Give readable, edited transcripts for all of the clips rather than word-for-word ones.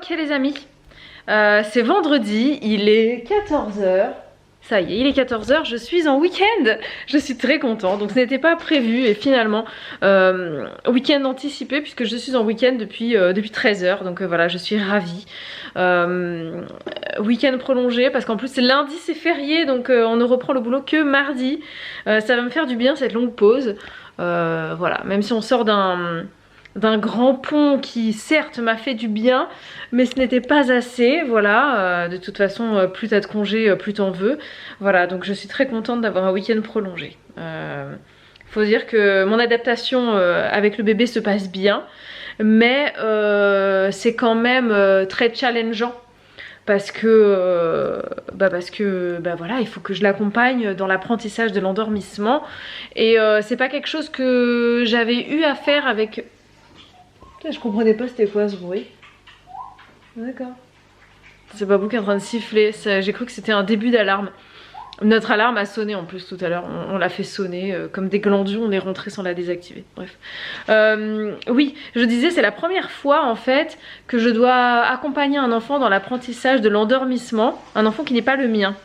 Ok les amis, c'est vendredi, il est 14 h. Ça y est, il est 14 h, je suis en week-end. Je suis très contente, donc ce n'était pas prévu et finalement week-end anticipé puisque je suis en week-end depuis 13 h. Donc voilà, je suis ravie. Week-end prolongé parce qu'en plus lundi c'est férié, donc on ne reprend le boulot que mardi. Ça va me faire du bien cette longue pause. Voilà, même si on sort d'un grand pont qui certes m'a fait du bien, mais ce n'était pas assez, voilà. De toute façon, plus t'as de congés, plus t'en veux. Voilà, donc je suis très contente d'avoir un week-end prolongé. Faut dire que mon adaptation avec le bébé se passe bien, mais c'est quand même très challengeant. Parce que voilà, il faut que je l'accompagne dans l'apprentissage de l'endormissement. Et c'est pas quelque chose que j'avais eu à faire avec... Je comprenais pas c'était quoi ce bruit. D'accord. C'est Babou qui est en train de siffler. J'ai cru que c'était un début d'alarme. Notre alarme a sonné en plus tout à l'heure. On l'a fait sonner comme des glandus. On est rentré sans la désactiver. Bref. Oui, je disais, c'est la première fois en fait que je dois accompagner un enfant dans l'apprentissage de l'endormissement. Un enfant qui n'est pas le mien.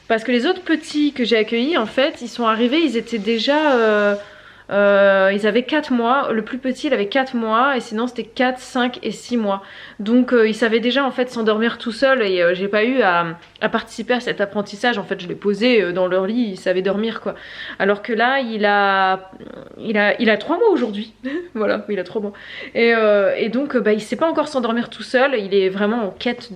Parce que les autres petits que j'ai accueillis, en fait, ils sont arrivés, ils étaient déjà... ils avaient 4 mois, le plus petit il avait 4 mois et sinon c'était 4, 5 et 6 mois. Donc ils savaient déjà en fait s'endormir tout seul et j'ai pas eu à participer à cet apprentissage. En fait je l'ai posé dans leur lit, ils savaient dormir quoi. Alors que là il a 3 mois aujourd'hui. Voilà, il a 3 mois. Et donc il sait pas encore s'endormir tout seul, il est vraiment en quête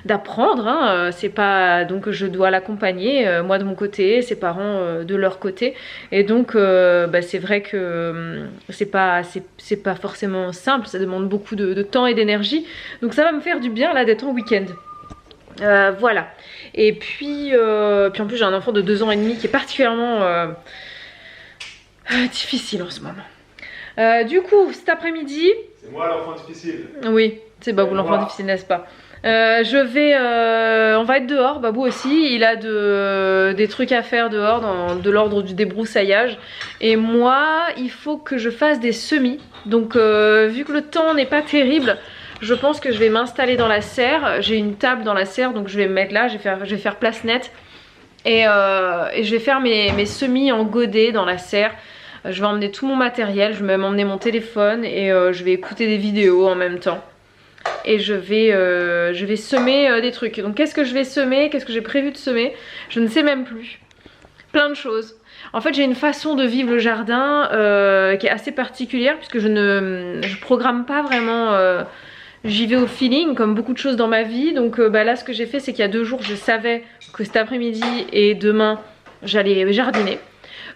d'apprendre. Hein. C'est pas... Donc je dois l'accompagner, moi de mon côté, ses parents de leur côté. Et donc c'est vrai que c'est pas forcément simple, ça demande beaucoup de temps et d'énergie. Donc ça va me faire du bien là d'être en week-end. Voilà. Et puis en plus j'ai un enfant de 2 ans et demi qui est particulièrement difficile en ce moment. Du coup cet après-midi... C'est moi l'enfant difficile. Oui, c'est Babou l'enfant difficile, n'est-ce pas? On va être dehors, Babou aussi, il a des trucs à faire dehors de l'ordre du débroussaillage. Et moi, il faut que je fasse des semis. Donc vu que le temps n'est pas terrible, je pense que je vais m'installer dans la serre. J'ai une table dans la serre, donc je vais me mettre là, je vais faire place nette. Et je vais faire mes semis en godet dans la serre. Je vais emmener tout mon matériel, je vais même emmener mon téléphone et je vais écouter des vidéos en même temps. Et je vais semer des trucs. Donc qu'est-ce que je vais semer? Qu'est-ce que j'ai prévu de semer? Je ne sais même plus. Plein de choses. En fait j'ai une façon de vivre le jardin qui est assez particulière puisque je programme pas vraiment, j'y vais au feeling comme beaucoup de choses dans ma vie. Donc là ce que j'ai fait c'est qu'il y a 2 jours je savais que cet après-midi et demain j'allais jardiner.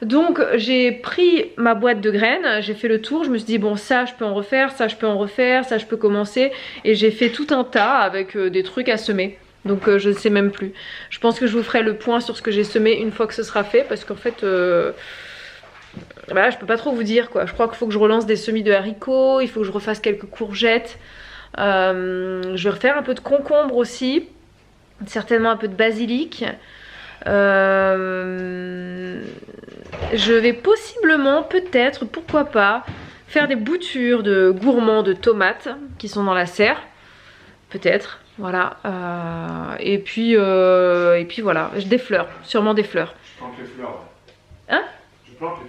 Donc j'ai pris ma boîte de graines, j'ai fait le tour, je me suis dit bon ça je peux en refaire, ça je peux en refaire, ça je peux commencer. Et j'ai fait tout un tas avec des trucs à semer. Donc je ne sais même plus. Je pense que je vous ferai le point sur ce que j'ai semé une fois que ce sera fait. Parce qu'en fait je peux pas trop vous dire quoi. Je crois qu'il faut que je relance des semis de haricots, il faut que je refasse quelques courgettes. Je vais refaire un peu de concombre aussi. Certainement un peu de basilic. Je vais possiblement, peut-être, pourquoi pas, faire des boutures de gourmands de tomates qui sont dans la serre. Peut-être, voilà. Et puis voilà, des fleurs, sûrement des fleurs. Je plante les fleurs. Hein?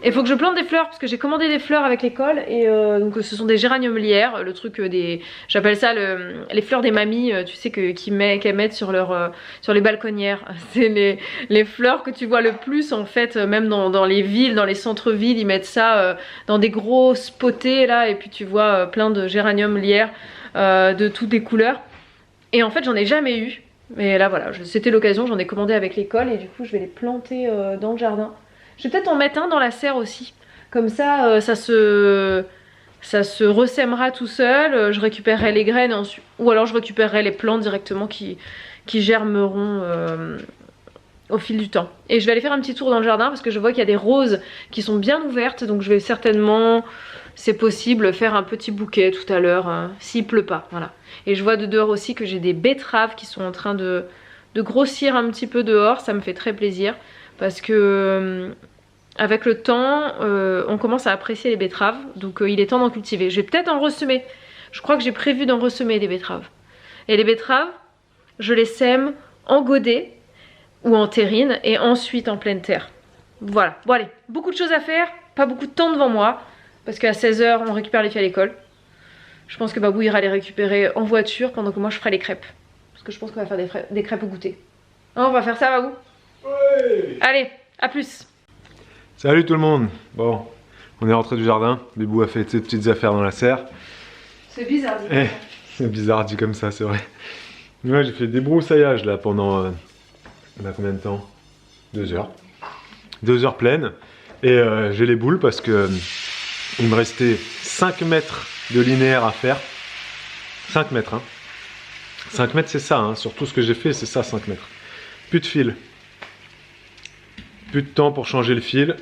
Il faut que je plante des fleurs parce que j'ai commandé des fleurs avec l'école et donc ce sont des géraniums lierre, le truc j'appelle ça les fleurs des mamies, tu sais qu'elles mettent sur les balconnières. C'est les fleurs que tu vois le plus en fait, même dans les villes, dans les centres-villes, ils mettent ça dans des grosses potées là et puis tu vois plein de géraniums lierre de toutes les couleurs. Et en fait j'en ai jamais eu, mais là voilà, c'était l'occasion, j'en ai commandé avec l'école et du coup je vais les planter dans le jardin. Je vais peut-être en mettre un dans la serre aussi. Comme ça, ça se ressèmera tout seul. Je récupérerai les graines ensuite. Ou alors je récupérerai les plantes directement qui germeront au fil du temps. Et je vais aller faire un petit tour dans le jardin parce que je vois qu'il y a des roses qui sont bien ouvertes. Donc je vais certainement, c'est possible, faire un petit bouquet tout à l'heure. S'il pleut pas, voilà. Et je vois de dehors aussi que j'ai des betteraves qui sont en train de grossir un petit peu dehors. Ça me fait très plaisir. Parce que avec le temps, on commence à apprécier les betteraves. Donc il est temps d'en cultiver. Je vais peut-être en ressemer. Je crois que j'ai prévu d'en ressemer des betteraves. Et les betteraves, je les sème en godet ou en terrine et ensuite en pleine terre. Voilà, bon allez, beaucoup de choses à faire, pas beaucoup de temps devant moi, parce qu'à 16 h on récupère les filles à l'école. Je pense que Babou ira les récupérer en voiture pendant que moi je ferai les crêpes. Parce que je pense qu'on va faire des crêpes au goûter. Hein, on va faire ça, Babou? Ouais. Allez, à plus. Salut tout le monde. Bon, on est rentré du jardin. Bibou a fait ses petites affaires dans la serre. C'est bizarre. C'est bizarre dit comme ça, c'est vrai. Ouais, j'ai fait des broussaillages là pendant combien de temps? 2 heures. 2 heures pleines. Et j'ai les boules parce que il me restait 5 mètres de linéaire à faire. 5 mètres, hein. 5 mètres, c'est ça, hein. Sur tout ce que j'ai fait, c'est ça, 5 mètres. Plus de fil. Plus de temps pour changer le fil.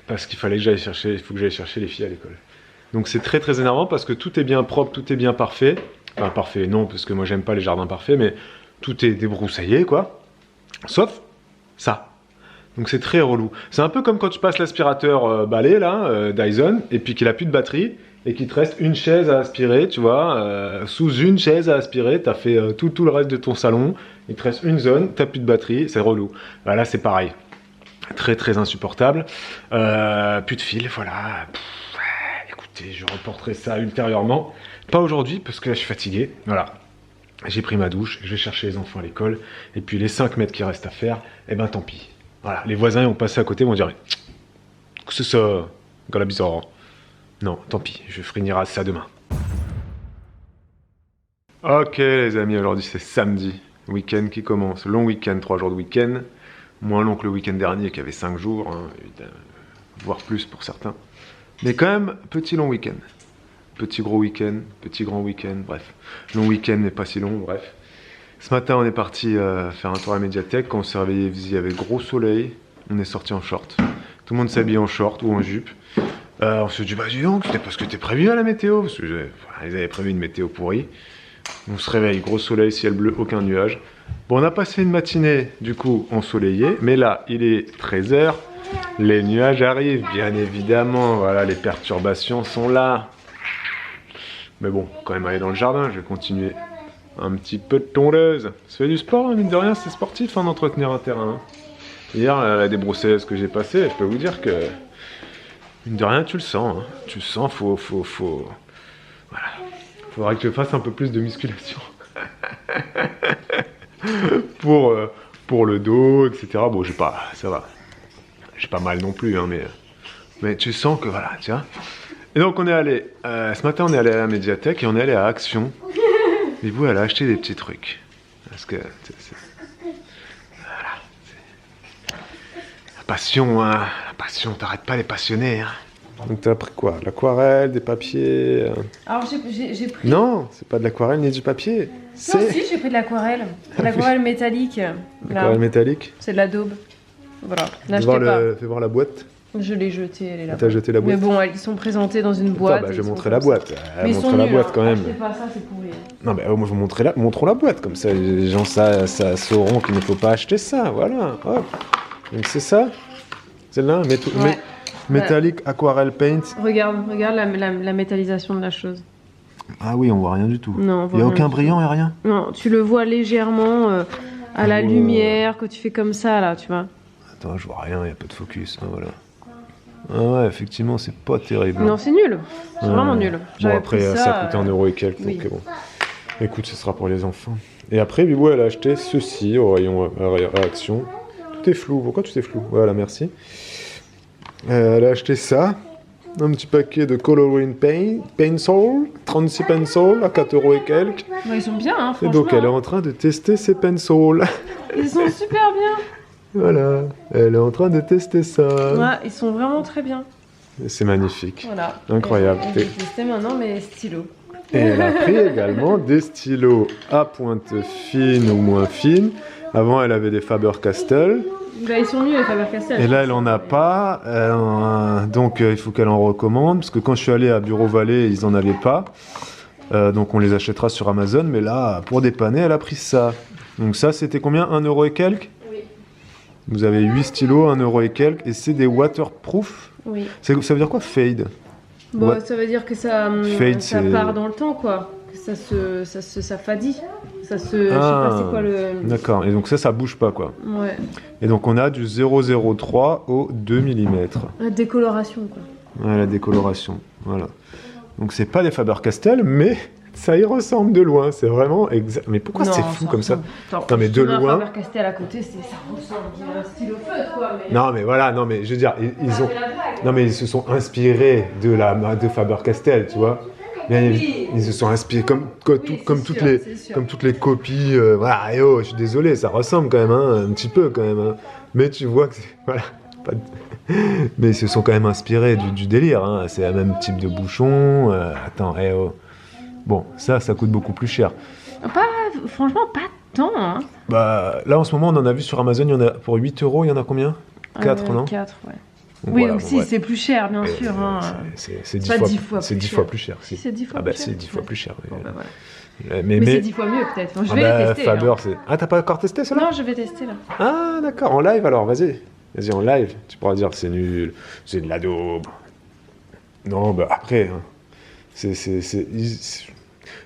Parce qu'il fallait que j'aille chercher, il faut que j'aille chercher les filles à l'école. Donc c'est très très énervant parce que tout est bien propre, tout est bien parfait. Enfin parfait, non, parce que moi j'aime pas les jardins parfaits, mais tout est débroussaillé, quoi. Sauf ça. Donc c'est très relou. C'est un peu comme quand tu passes l'aspirateur balai, là, Dyson, et puis qu'il a plus de batterie, et qu'il te reste une chaise à aspirer, tu vois. Sous une chaise à aspirer, t'as fait tout le reste de ton salon, il te reste une zone, t'as plus de batterie, c'est relou. Bah, là c'est pareil. Très très insupportable. Plus de fil, voilà. Écoutez, je reporterai ça ultérieurement. Pas aujourd'hui, parce que là je suis fatigué. Voilà. J'ai pris ma douche, je vais chercher les enfants à l'école, et puis les 5 mètres qui restent à faire, eh ben tant pis. Voilà, les voisins ils vont passer à côté, vont dire que c'est ça, gars bizarre. Non, tant pis, je ferai ça demain. Ok les amis, aujourd'hui c'est samedi, week-end qui commence. Long week-end, 3 jours de week-end. Moins long que le week-end dernier qui avait 5 jours, hein, voire plus pour certains. Mais quand même, petit long week-end. Petit gros week-end, petit grand week-end, bref. Long week-end mais pas si long, bref. Ce matin on est parti faire un tour à la médiathèque. Quand on s'est réveillé, il y avait gros soleil. On est sorti en short. Tout le monde s'habille en short ou en jupe. On se dit bah dis donc, c'était parce que t'es prévu à la météo. Parce que ils avaient prévu une météo pourrie. On se réveille, gros soleil, ciel bleu, aucun nuage. Bon, on a passé une matinée du coup ensoleillée. Mais là il est 13 h. Les nuages arrivent, bien évidemment. Voilà, les perturbations sont là. Mais bon, quand même aller dans le jardin, je vais continuer un petit peu de tondeuse. Ça fait du sport, hein, mine de rien, c'est sportif hein, d'entretenir un terrain. Hein. Hier, la débroussailleuse que j'ai passée, je peux vous dire que, mine de rien, tu le sens. Hein. Tu le sens, voilà. Faudra que je fasse un peu plus de musculation. pour le dos, etc. Bon, ça va. J'ai pas mal non plus, hein, mais tu sens que, voilà, tu vois. Et donc on est allé, ce matin on est allé à la médiathèque et on est allé à Action. Et vous, elle a acheté des petits trucs. Parce que, voilà. La passion, hein. La passion, t'arrêtes pas les passionnés, hein. Donc t'as pris quoi? De l'aquarelle, des papiers Alors j'ai pris... Non, c'est pas de l'aquarelle ni du papier. Non, si, j'ai pris de l'aquarelle. L'aquarelle métallique. L'aquarelle métallique? C'est de la daube. Voilà, n'achetez pas. Fais voir la boîte. Je l'ai jetée, elle est là. T'as jeté la boîte? Mais bon, ils sont présentés dans une boîte. Bah, je vais montrer la boîte. Mais ils sont la nuls, boîte hein. quand même. Achetez pas ça, c'est pourri. Non, mais moi je vous montrons la boîte, comme ça les gens ça sauront qu'il ne faut pas acheter ça, voilà. Hop. Donc c'est ça, celle-là, Ouais. métallique aquarelle paint. Regarde la métallisation de la chose. Ah oui, on voit rien du tout. Non, il n'y a aucun brillant et rien. Non, tu le vois légèrement à la lumière, que tu fais comme ça, là, tu vois. Attends, je vois rien, il n'y a pas de focus, hein, voilà. Ah ouais, effectivement, c'est pas terrible. Non, c'est nul. C'est vraiment nul. Bon, après, ça coûtait 1 € et quelques, oui. donc bon. Écoute, ce sera pour les enfants. Et après, Bibou, elle a acheté ceci au rayon Action. Tout est flou, pourquoi tout est flou? Voilà, merci. Elle a acheté ça. Un petit paquet de coloring pencil, 36 pencils à 4 € et quelques. Bah, ils sont bien, hein, franchement. Et donc, elle est en train de tester ses pencils. Ils sont super bien. Voilà, elle est en train de tester ça. Ouais, ils sont vraiment très bien. C'est magnifique. Voilà. Incroyable. Et je vais tester maintenant mes stylos. Et elle a pris également des stylos à pointe fine ou moins fine. Avant, elle avait des Faber-Castell. Bah, ils sont nuls les Faber-Castell. Et là, elle en a pas. Donc, il faut qu'elle en recommande. Parce que quand je suis allé à Bureau Vallée, ils en avaient pas. Donc, on les achètera sur Amazon. Mais là, pour dépanner, elle a pris ça. Donc, ça, c'était combien? 1 € et quelques? Oui. Vous avez 8 stylos, 1 € et quelques. Et c'est des waterproof. Oui. Ça veut dire quoi, fade? Bon, ça veut dire que ça Fade, ça part dans le temps, quoi. ça s'affadit. Ça se... Je sais pas c'est quoi le... D'accord, et donc ça bouge pas quoi. Ouais. Et donc on a du 0,03 au 2 mm. La décoloration quoi. Ouais, la décoloration, voilà. Donc c'est pas des Faber-Castell, mais ça y ressemble de loin, c'est vraiment exact. Mais pourquoi c'est fou comme ça? Non mais de loin... Faber-Castell à côté, ça ressemble à un stylo feutre quoi. Mais... Non mais voilà, non mais je veux dire, ils ont... Non mais ils se sont inspirés de Faber-Castell, tu vois. Ils se sont inspirés comme toutes les copies. Voilà, et oh, je suis désolé, ça ressemble quand même, hein, un petit peu quand même. Hein. Mais tu vois que c'est... Voilà. Mais ils se sont quand même inspirés du délire. Hein. C'est le même type de bouchon. Attends, eh oh. Bon, ça coûte beaucoup plus cher. Franchement, pas tant. Hein. Bah, là, en ce moment, on en a vu sur Amazon, il y en a pour 8 €, il y en a combien? 4, non? 4, ouais. Donc, oui, voilà, donc si, c'est plus cher, bien sûr. Hein. C'est 10 fois plus cher. Si, c'est 10 fois plus cher. C'est 10 fois plus cher. Bon, bah, voilà. Mais c'est 10 fois mieux, peut-être. Je vais les tester. Faber, hein. c'est... Ah, t'as pas encore testé, cela? Non, je vais tester, là. Ah, d'accord. En live, alors, vas-y. Vas-y, en live. Tu pourras dire, c'est nul, c'est de la daube. Non, bah, après... Hein.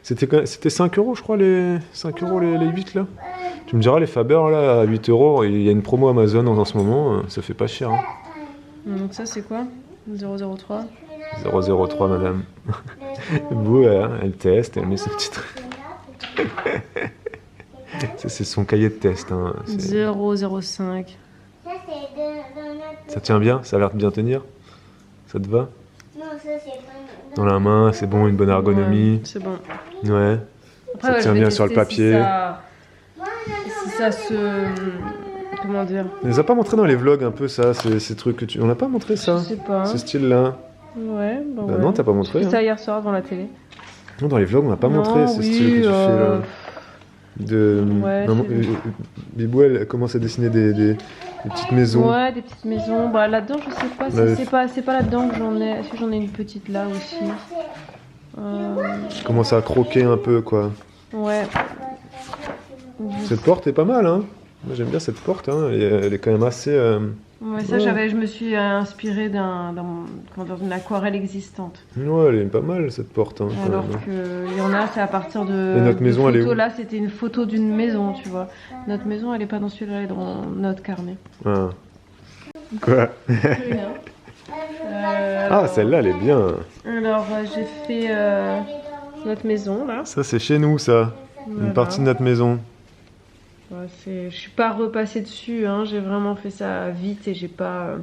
C'était 5 €, je crois, les 5 € les 8, là. Tu me diras, les Faber, là, à 8 €, il y a une promo Amazon en ce moment, ça fait pas cher. Hein. Donc ça, c'est quoi? 003 003, madame. Vous, elle teste, elle met ses petits trucs. C'est son cahier de test. Hein. 005. Ça tient bien? Ça a l'air de bien tenir? Ça te va? Non, ça c'est pas... Dans la main, c'est bon, une bonne ergonomie. Ouais, c'est bon. Ouais. Après, Ça tient bien sur le papier. Si ça se... Comment dire? On les a pas montré dans les vlogs un peu ça, ces trucs que tu... On n'a pas montré ça? Je sais pas. Ce style-là? Ouais, bah ouais. Non, t'as pas montré. J'ai fait ça hein. hier soir devant la télé. Non, dans les vlogs, on n'a pas montré ce style que tu fais là. Ouais, Maman, Bibou, elle commence à dessiner des petites maisons. Ouais, des petites maisons. Bah là-dedans, je sais pas. C'est pas là-dedans que j'en ai. Si j'en ai une petite là aussi. Je commence à croquer un peu, quoi. Ouais. Cette porte est pas mal, hein. Moi, j'aime bien cette porte, hein. Elle est quand même assez... Ouais, ça, je me suis inspirée d'une aquarelle existante. Ouais, elle est pas mal, cette porte. Hein, alors qu'il y en a, c'est à partir de... Et notre maison, elle est où? Là, c'était une photo d'une maison, tu vois. Notre maison, elle est pas dans celui-là, elle est dans notre carnet. Ah. Quoi? Ah, celle-là, elle est bien. Alors, j'ai fait notre maison, là. Ça, c'est chez nous, ça. Voilà. Une partie de notre maison. Ouais, je suis pas repassée dessus, hein. J'ai vraiment fait ça vite et j'ai pas...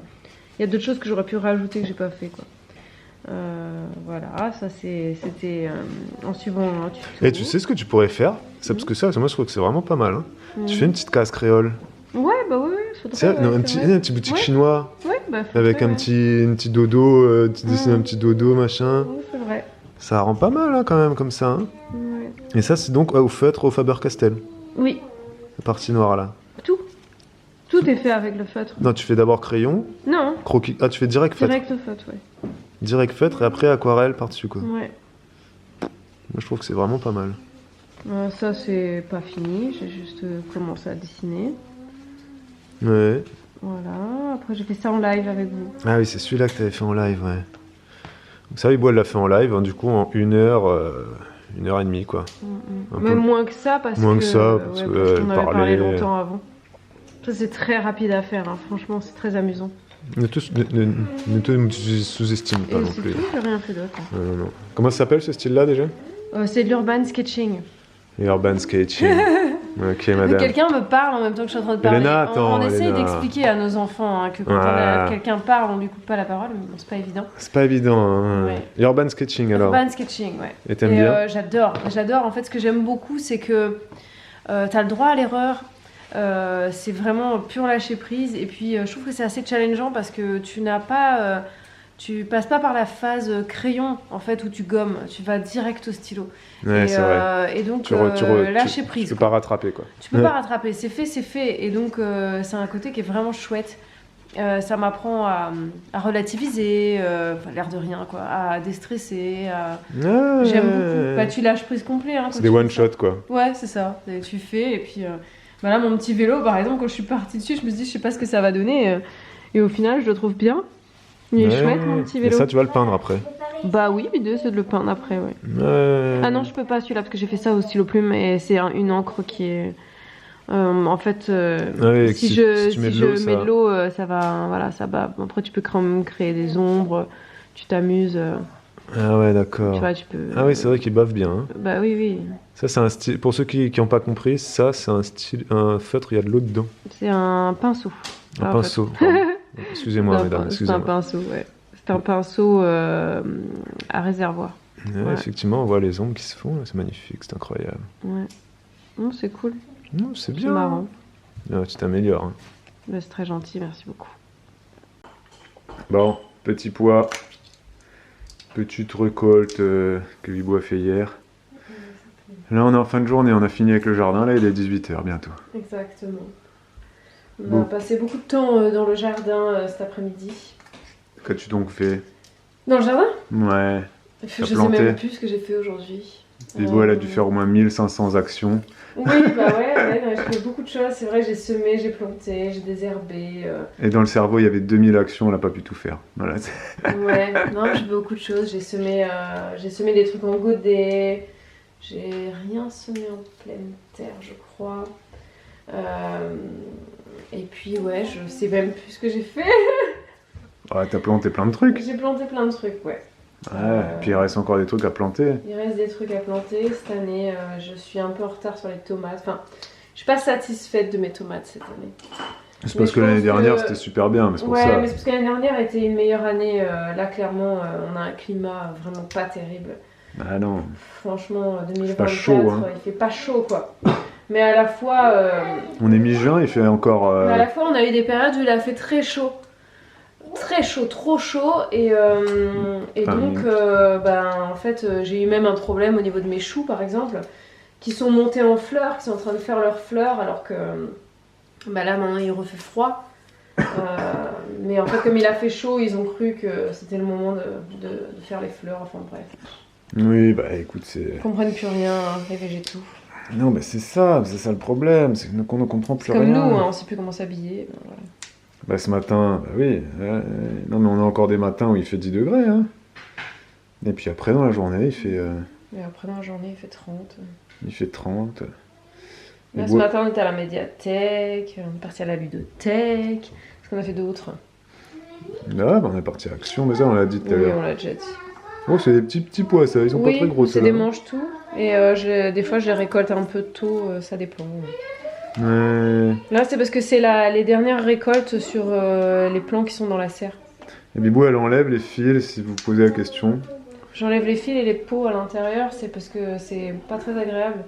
Il y a d'autres choses que j'aurais pu rajouter que j'ai pas fait, quoi. Voilà, ça c'était en suivant un tuto. Et tu sais ce que tu pourrais faire? Parce que ça, moi je trouve que c'est vraiment pas mal. Hein. Tu fais une petite case créole. Ouais, bah oui, faudrait... un petit boutique chinois. Ouais, bah avec un petit dodo, tu dessines un petit dodo, machin. Oui, c'est vrai. Ça rend pas mal, hein, quand même, comme ça. Hein. Ouais. Et ça, c'est donc au feutre, au Faber-Castell. Oui. La partie noire, là. Tout est fait avec le feutre. Non, tu fais d'abord crayon. Non. Croquis. Ah, tu fais direct feutre. Direct feutre, ouais. Direct feutre et après aquarelle par-dessus, quoi. Ouais. Moi, je trouve que c'est vraiment pas mal. Ça, c'est pas fini. J'ai juste commencé à dessiner. Ouais. Voilà. Après, j'ai fait ça en live avec vous. Ah oui, c'est celui-là que tu avais fait en live, ouais. Donc ça, Ibo, elle l'a fait en live, hein, du coup, en 1 heure et demie, quoi. Même moins que ça, parce moins que... que ça, parce que on avait parlé longtemps avant. Ça, c'est très rapide à faire, hein. Franchement, c'est très amusant. Ne te sous-estime pas non plus. J'ai rien fait d'autre. Hein. Non. Comment ça s'appelle ce style-là déjà? C'est de l'urban sketching. Urban sketching. Ok, madame. Quelqu'un me parle en même temps que je suis en train de parler. Elena, attends, on essaye d'expliquer à nos enfants hein, que quand quelqu'un parle, on lui coupe pas la parole, mais bon, c'est pas évident. C'est pas évident. Hein. Ouais. Urban sketching alors. Urban sketching, ouais. Et t'aimes bien? J'adore. En fait, ce que j'aime beaucoup, c'est que t'as le droit à l'erreur. C'est vraiment pur lâcher prise. Et puis, je trouve que c'est assez challengeant parce que tu passes pas par la phase crayon en fait où tu gommes, tu vas direct au stylo. Ouais, c'est vrai. Et donc lâcher prise. Tu peux pas rattraper quoi. Tu peux pas rattraper, c'est fait. Et donc c'est un côté qui est vraiment chouette. Ça m'apprend à relativiser, l'air de rien quoi, à déstresser. J'aime beaucoup. Bah, tu lâches prise complet. Hein, c'est des one shot quoi. Ouais, c'est ça. Tu fais et puis là mon petit vélo par exemple quand je suis partie dessus, je me suis dit je sais pas ce que ça va donner et au final je le trouve bien. Il est chouette mon petit vélo. Et ça tu vas le peindre après. Bah oui, l'idée c'est de le peindre après, ouais. Ah non, je peux pas celui-là parce que j'ai fait ça au stylo plume et c'est une encre qui est. En fait, Ouais, si si je, tu mets si de l'eau, je mets de l'eau, ça va, voilà, ça va. Après, tu peux quand même créer des ombres, tu t'amuses, Ah ouais, tu d'accord. vois, tu peux. Ah oui, c'est vrai qu'il bave bien. Hein. Bah oui, oui. Ça, c'est un style. Pour ceux qui n'ont pas compris, ça, c'est un style, un feutre. Il y a de l'eau dedans. C'est un pinceau. Un Ah, en pinceau. fait. Pardon. Excusez-moi, mesdames. C'est un Excusez-moi. pinceau, ouais. C'est un pinceau à réservoir. Ouais, Ouais. effectivement, on voit les ombres qui se font. C'est magnifique. C'est incroyable. Ouais. Non, c'est cool. Non, c'est C'est bien. marrant. Ah, tu t'améliores. Hein. Bah, c'est très gentil, merci beaucoup. Bon, petit pois. Petite récolte que Vibou a fait hier. Là, on est en fin de journée. On a fini avec le jardin. Là, il est 18h bientôt. Exactement. On Bon. a passé beaucoup de temps dans le jardin cet après-midi. Qu'as-tu donc fait? Dans le jardin? Ouais. Je sais planté? même plus ce que j'ai fait aujourd'hui. Vibou, elle a dû faire au moins 1500 actions. Oui, bah ouais, j'ai fait beaucoup de choses. C'est vrai, j'ai semé, j'ai planté, j'ai désherbé. Et dans le cerveau, il y avait 2000 actions. Elle n'a pas pu tout faire. Voilà. Ouais, non, j'ai fait beaucoup de choses. J'ai semé des trucs en godet. J'ai rien semé en pleine terre, je crois. Et puis, ouais, je sais même plus ce que j'ai fait. Ah, t'as planté plein de trucs. J'ai planté plein de trucs, ouais. Ouais, et puis il reste encore des trucs à planter. Il reste des trucs à planter. Cette année, je suis un peu en retard sur les tomates. Enfin, je suis pas satisfaite de mes tomates cette année. C'est Mais parce je que l'année pense dernière que- c'était super bien, mais c'est pour Ouais, ça. mais c'est parce que l'année dernière était une meilleure année. Là, clairement, on a un climat vraiment pas terrible. Ah non. Franchement, 2024, pas chaud, hein. il fait pas chaud, quoi. Mais à la fois, On est mi-juin, il fait encore. mais à la fois, on a eu des périodes où il a fait très chaud. Très chaud, trop chaud. Et Pas donc, mieux. en fait, j'ai eu même un problème au niveau de mes choux, par exemple, qui sont montés en fleurs, qui sont en train de faire leurs fleurs, alors que bah là, maintenant, il refait froid. Mais en fait, comme il a fait chaud, ils ont cru que c'était le moment de faire les fleurs. Enfin, bref. Oui, bah écoute, c'est. Ils comprennent plus rien, hein, les végétaux. Non, mais c'est ça le problème, c'est qu'on ne comprend plus C'est comme rien. nous, hein, on sait plus comment s'habiller. Ben, voilà. Bah ce matin, bah oui. Non, mais on a encore des matins où il fait 10 degrés, hein. Et puis après, dans la journée, Et après, dans la journée, il fait 30. il fait 30. Là, Et ce matin, on était à la médiathèque, on est parti à la ludothèque. Qu'est-ce qu'on a fait d'autre? Là, bah, on est parti à Action, mais ça, on l'a dit tout à Oui, l'heure. on l'a déjà dit. Oh, c'est des petits pois, ça. Ils sont pas très gros, c'est ceux-là. des mange-tout. Et des fois, je les récolte un peu tôt, ça dépend. Ouais. Là, c'est parce que c'est les dernières récoltes sur les plants qui sont dans la serre. Et Bibou, elle enlève les fils, si vous posez la question. J'enlève les fils et les peaux à l'intérieur, c'est parce que c'est pas très agréable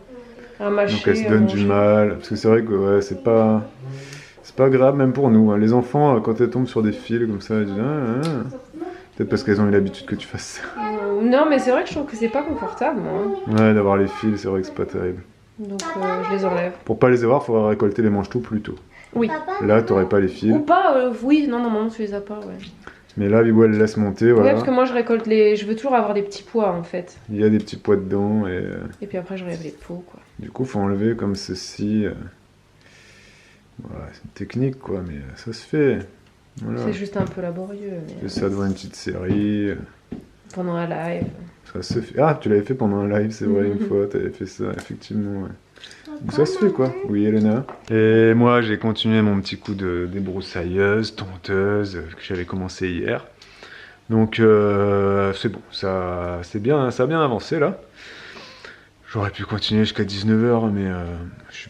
à mâcher. Donc elle se à donne du manger. mal. Parce que c'est vrai que ouais, c'est pas agréable, même pour nous. Hein. Les enfants, quand elles tombent sur des fils comme ça, elles disent peut-être parce qu'elles ont eu l'habitude que tu fasses ça. Non, mais c'est vrai que je trouve que c'est pas confortable, moi. Ouais, d'avoir les fils, c'est vrai que c'est pas terrible. Donc je les enlève. Pour pas les avoir, il faudra récolter les mange-tout plus tôt. Oui. Papa, Là, t'aurais pas les fils. Ou pas, oui, non, tu les as pas, ouais. Mais là, Bibou, elle laisse monter, Ouais, voilà. parce que moi je récolte les. Je veux toujours avoir des petits pois en fait. Il y a des petits pois dedans, et Et puis après, j'enlève les peaux, quoi. du coup, faut enlever comme ceci. Voilà, c'est une technique, quoi, mais ça se fait. Voilà. C'est juste un peu laborieux. Mais... Et ça devant une petite série. Pendant un live. Ça se fait. Ah, tu l'avais fait pendant un live, c'est vrai, une Mhm. fois, t'avais fait ça, effectivement. Ouais. Donc ça se fait, quoi. Oui, Elena. Et moi, j'ai continué mon petit coup de débroussailleuse, tonteuse, que j'avais commencé hier. Donc, c'est bon, ça a bien avancé, là. J'aurais pu continuer jusqu'à 19h, mais je suis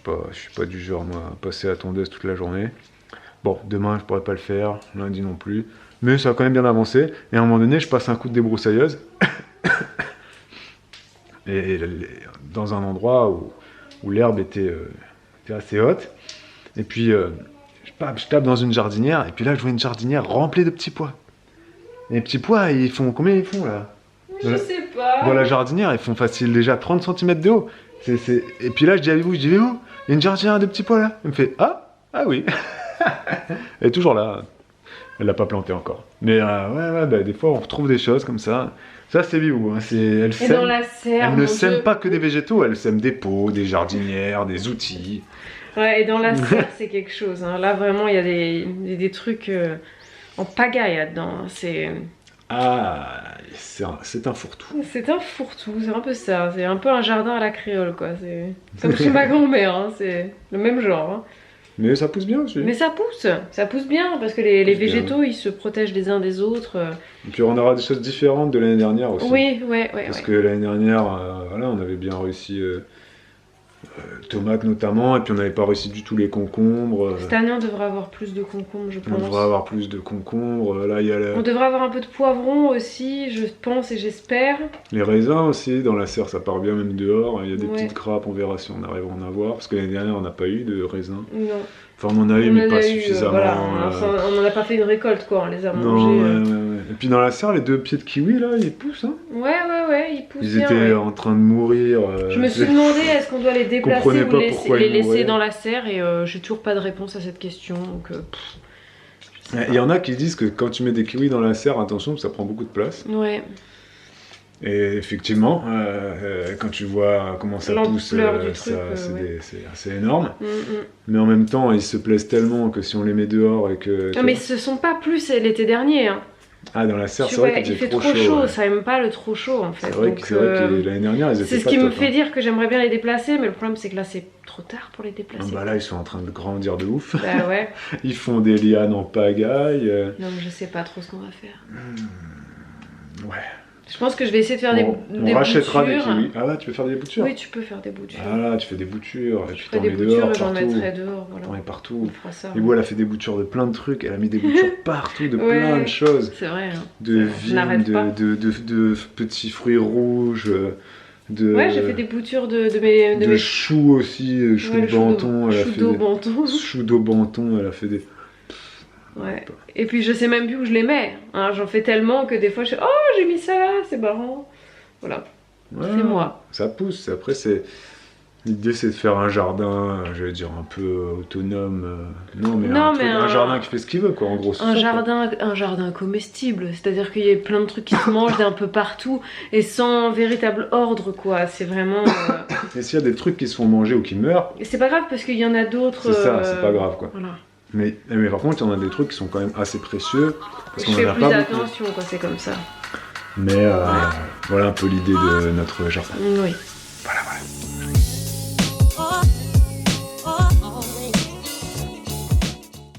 pas du genre, moi, à passer à tondeuse toute la journée. Bon, demain, je pourrais pas le faire, lundi non plus. Mais ça a quand même bien avancé. Et à un moment donné, je passe un coup de débroussailleuse. et dans un endroit où l'herbe était assez haute. Et puis, je tape dans une jardinière. Et puis là, je vois une jardinière remplie de petits pois. Et les petits pois, ils font combien ils font là? Je sais pas. Dans la jardinière, ils font facile déjà 30 cm de haut. Et puis là, je dis à vous, il y a une jardinière de petits pois là. Il me fait ah oui. Elle est toujours là. Elle l'a pas planté encore. Mais ouais, des fois, on retrouve des choses comme ça. Ça, c'est Bibou. Hein. Elle Et dans la serre. elle ne mon sème Dieu. pas que des végétaux, elle sème des pots, des jardinières, des outils. Ouais, et dans la serre, c'est quelque chose. Hein. Là, vraiment, il y a des trucs en pagaille là-dedans. C'est. Ah, c'est un fourre-tout. C'est un fourre-tout, c'est un peu ça. C'est un peu un jardin à la créole, quoi. C'est comme chez ma grand-mère, hein. C'est le même genre. Hein. Mais ça pousse bien aussi. Mais ça pousse bien parce que les pousse bien. végétaux ils se protègent les uns des autres. Et puis on aura des choses différentes de l'année dernière aussi. Oui, ouais. Parce que l'année dernière, voilà, on avait bien réussi tomates notamment, et puis on n'avait pas réussi du tout les concombres. Cette année on devrait avoir plus de concombres, je On pense. devrait avoir plus de concombres. Là, il y a On devrait avoir un peu de poivron aussi, je pense et j'espère. les raisins aussi. Dans la serre, ça part bien même dehors. Il y a des Ouais. petites grappes, on verra si on arrive à en avoir. Parce que l'année dernière, on n'a pas eu de raisins. Non. Enfin, on en a eu, On mais en pas a eu, suffisamment. voilà, on n'en a pas fait une récolte quoi, on les a Non, mangés. ouais. Et puis dans la serre, les 2 pieds de kiwi, là, ils poussent. Hein. Ouais, ils poussent Ils bien. étaient Ouais. en train de mourir. Je me suis demandé est-ce qu'on doit les déplacer comprenais ou pas les pourquoi les ils laisser mouraient. dans la serre et j'ai toujours pas de réponse à cette question. Donc, je sais Il y en a qui disent que quand tu mets des kiwis dans la serre, attention, ça prend beaucoup de place. pas. Ouais. Et effectivement, quand tu vois comment ça pousse, L'ampleur du truc, c'est assez énorme. Mm. Mais en même temps, ils se plaisent tellement que si on les met dehors et que... Non mais ce sont pas plus l'été dernier. Hein. Ah, dans la serre, Tu c'est vrai vois, qu'il il fait faisait trop chaud, ouais. ça aime pas le trop chaud en fait. C'est vrai, Donc, que l'année dernière, ils étaient c'est ce pas qui me top, fait hein. dire que j'aimerais bien les déplacer, mais le problème c'est que là c'est trop tard pour les Ah, déplacer. bah là, ils sont en train de grandir de ouf. Bah ouais. Ils font des lianes en pagaille. Non mais je sais pas trop ce qu'on va faire. Ouais. Je pense que je vais essayer de faire Bon, des on rachètera boutures. des kiwis. Ah là, tu peux faire des boutures. Oui, tu peux faire des boutures. Ah là, tu fais des boutures. Et Je tu ferai t'en des mets boutures dehors, et j'en partout. mettrai dehors. Voilà. T'en mets On partout. fera ça. Et elle a fait des boutures de plein de trucs. Elle a mis des boutures partout, de Ouais. plein de choses. C'est vrai. Hein. De Je n'arrête vignes, pas. de petits fruits rouges, de, Ouais, j'ai fait des boutures de mes. de choux aussi, choux Ouais, de le chou d'au- Banton. Elle a chou fait d'au des Banton. choux d'au Banton. Elle a fait des. Ouais. Et puis je sais même plus où je les mets. Hein, j'en fais tellement que des fois je fais oh j'ai mis ça là, c'est marrant. Voilà. Ouais, C'est moi. Ça pousse. Après, l'idée, c'est de faire un jardin, je vais dire un peu autonome. Non, mais, Non, mais un jardin qui fait ce qu'il veut, quoi. En gros, c'est ça, quoi. Un jardin comestible, c'est-à-dire qu'il y a plein de trucs qui se mangent d'un peu partout et sans véritable ordre quoi. C'est vraiment. Et s'il y a des trucs qui se font manger ou qui meurent, Et c'est pas grave parce qu'il y en a d'autres. c'est ça, c'est pas grave, quoi. Voilà. Mais par contre, il y en a des trucs qui sont quand même assez précieux. Parce Je qu'on fais en a plus pas beaucoup. attention quand c'est comme ça. Mais voilà un peu l'idée de notre jardin. Oui.